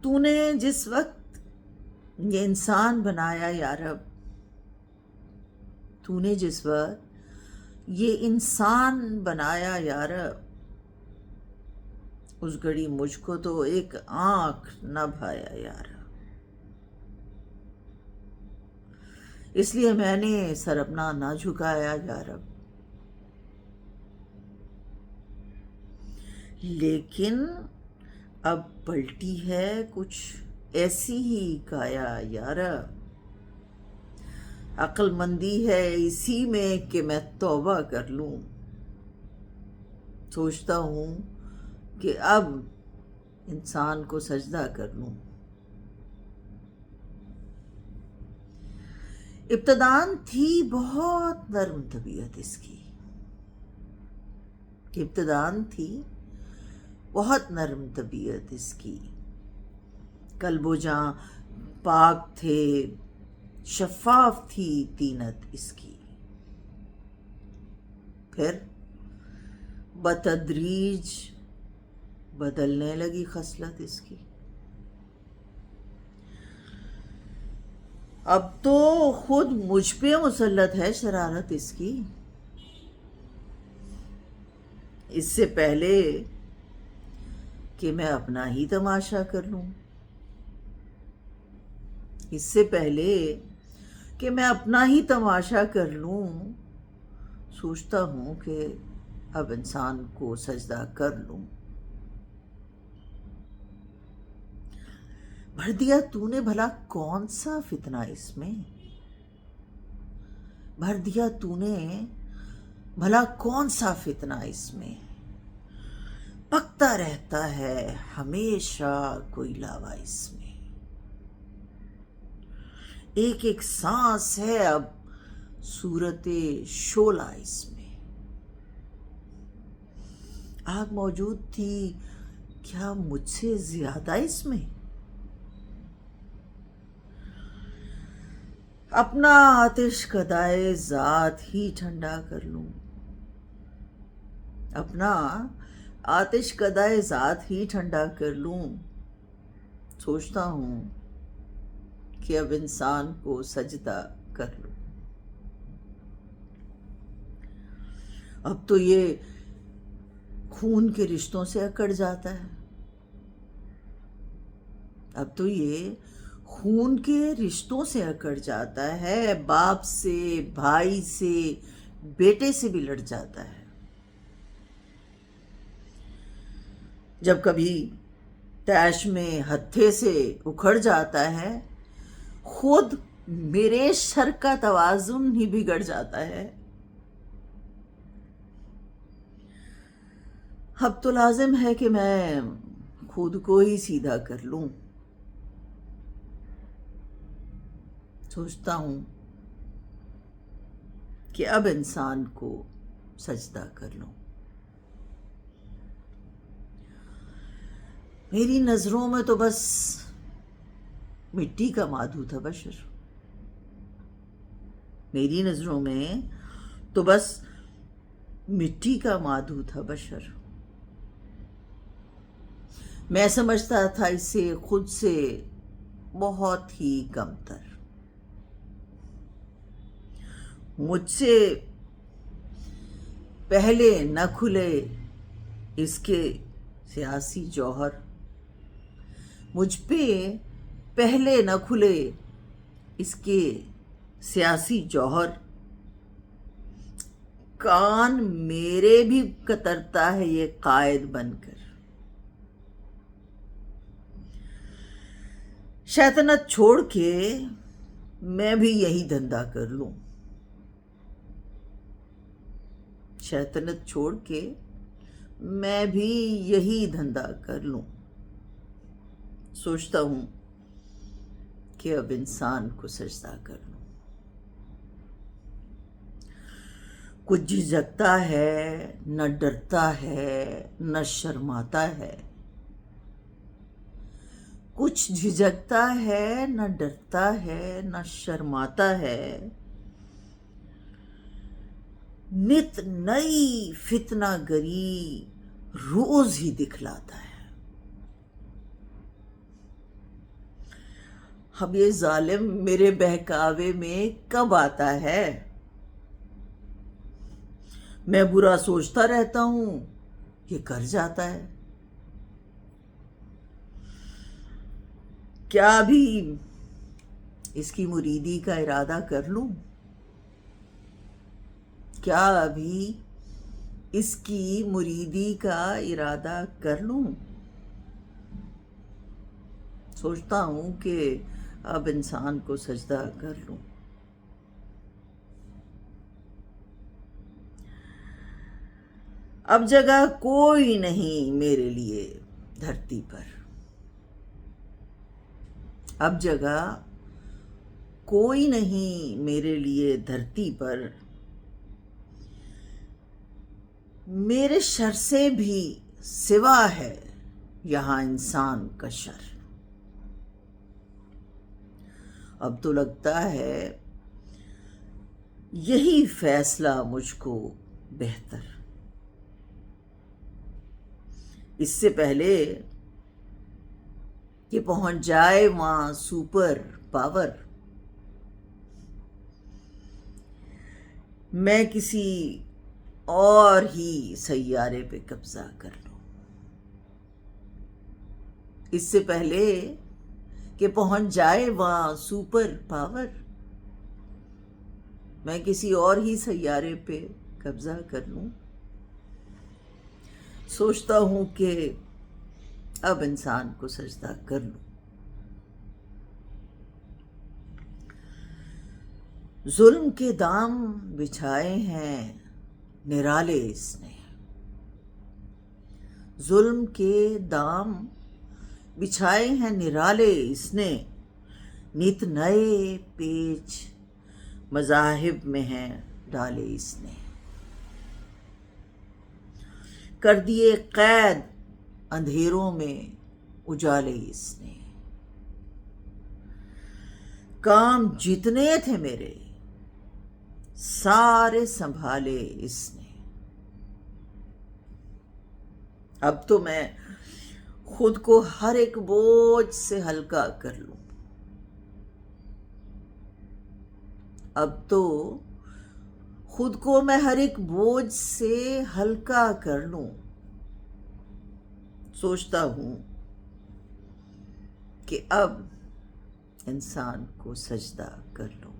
تو نے جس وقت یہ انسان بنایا یا رب، تو نے جس وقت یہ انسان بنایا یا رب، اس گھڑی مجھ کو تو ایک آنکھ نہ بھایا یا رب، اس لیے میں نے سر اپنا نہ جھکایا یا رب، لیکن اب پلٹی ہے کچھ ایسی ہی کایا یا رب، عقل مندی ہے اسی میں کہ میں توبہ کر لوں، سوچتا ہوں کہ اب انسان کو سجدہ کر لوں۔ ابتداً تھی بہت نرم طبیعت اس کی، ابتداً تھی بہت نرم طبیعت اس کی، قلب و جاں پاک تھے، شفاف تھی طینت اس کی، پھر بتدریج بدلنے لگی خصلت اس کی، اب تو خود مجھ پہ مسلط ہے شرارت اس کی۔ اس سے پہلے کہ میں اپنا ہی تماشا کر لوں، اس سے پہلے کہ میں اپنا ہی تماشا کر لوں، سوچتا ہوں کہ اب انسان کو سجدہ کر لوں۔ بھر دیا تو نے بھلا کون سا فتنہ اس میں، بھر دیا تو نے بھلا کون سا فتنہ اس میں، پکتا رہتا ہے ہمیشہ کوئی لاوا اس میں، ایک ایک سانس ہے اب صورت شعلہ اس میں، آگ موجود تھی کیا مجھ سے زیادہ اس میں، اپنا آتش کدائے ذات ہی ٹھنڈا کر لوں، اپنا آتش کدائے ذات ہی ٹھنڈا کر لوں، سوچتا ہوں کہ اب انسان کو سجدہ کر لوں، اب تو یہ خون کے رشتوں سے اکڑ جاتا ہے، اب تو یہ خون کے رشتوں سے اکڑ جاتا ہے، باپ سے، بھائی سے، بیٹے سے بھی لڑ جاتا ہے، جب کبھی طیش میں ہتھے سے اکھڑ جاتا ہے، خود میرے شر کا توازن ہی بگڑ جاتا ہے، اب تو لازم ہے کہ میں خود کو ہی سیدھا کر لوں، سوچتا ہوں کہ اب انسان کو سجدہ کر لوں، میری نظروں میں تو بس مٹی کا مادھو تھا بشر، میری نظروں میں تو بس مٹی کا مادھو تھا بشر، میں سمجھتا تھا اسے خود سے بہت ہی کم تر، مجھ سے پہلے نہ کھلے اس کے سیاسی جوہر، مجھ پہ پہلے نہ کھلے اس کے سیاسی جوہر، کان میرے بھی کترتا ہے یہ قائد بن کر، شیطنت چھوڑ کے میں بھی یہی دھندا کر لوں، شیطنت چھوڑ کے میں بھی یہی دھندا کر لوں، سوچتا ہوں کہ اب انسان کو سجدہ کر لوں، کچھ جھجکتا ہے نہ ڈرتا ہے نہ شرماتا ہے، کچھ جھجکتا ہے نہ ڈرتا ہے نہ شرماتا ہے، نت نئی فتنہ گری روز ہی دکھلاتا ہے، اب یہ ظالم میرے بہکاوے میں کب آتا ہے؟ میں برا سوچتا رہتا ہوں، یہ کر جاتا ہے۔ کیا ابھی اس کی مریدی کا ارادہ کر لوں؟ کیا ابھی اس کی مریدی کا ارادہ کر لوں؟ سوچتا ہوں کہ اب انسان کو سجدہ کر لوں۔ اب جگہ کوئی نہیں میرے لیے دھرتی پر، اب جگہ کوئی نہیں میرے لیے دھرتی پر، میرے شر سے بھی سوا ہے یہاں انسان کا شر۔ اب تو لگتا ہے یہی فیصلہ مجھ کو بہتر، اس سے پہلے کہ پہنچ جائے وہاں سپر پاور، میں کسی اور ہی سیارے پہ قبضہ کر لوں۔ اس سے پہلے کہ پہنچ جائے وہاں سپر پاور، میں کسی اور ہی سیارے پہ قبضہ کر لوں۔ سوچتا ہوں کہ اب انسان کو سجدہ کر لوں۔ ظلم کے دام بچھائے ہیں نرالے اس نے، ظلم کے دام بچھائے ہیں نرالے اس نے، نت نئے پیچ مذاہب میں ہیں ڈالے اس نے، کر دیے قید اندھیروں میں اجالے اس نے، کام جتنے تھے میرے سارے سنبھالے اس نے۔ اب تو میں خود کو ہر ایک بوجھ سے ہلکا کر لوں، اب تو خود کو میں ہر ایک بوجھ سے ہلکا کر لوں۔ سوچتا ہوں کہ اب انسان کو سجدہ کر لوں۔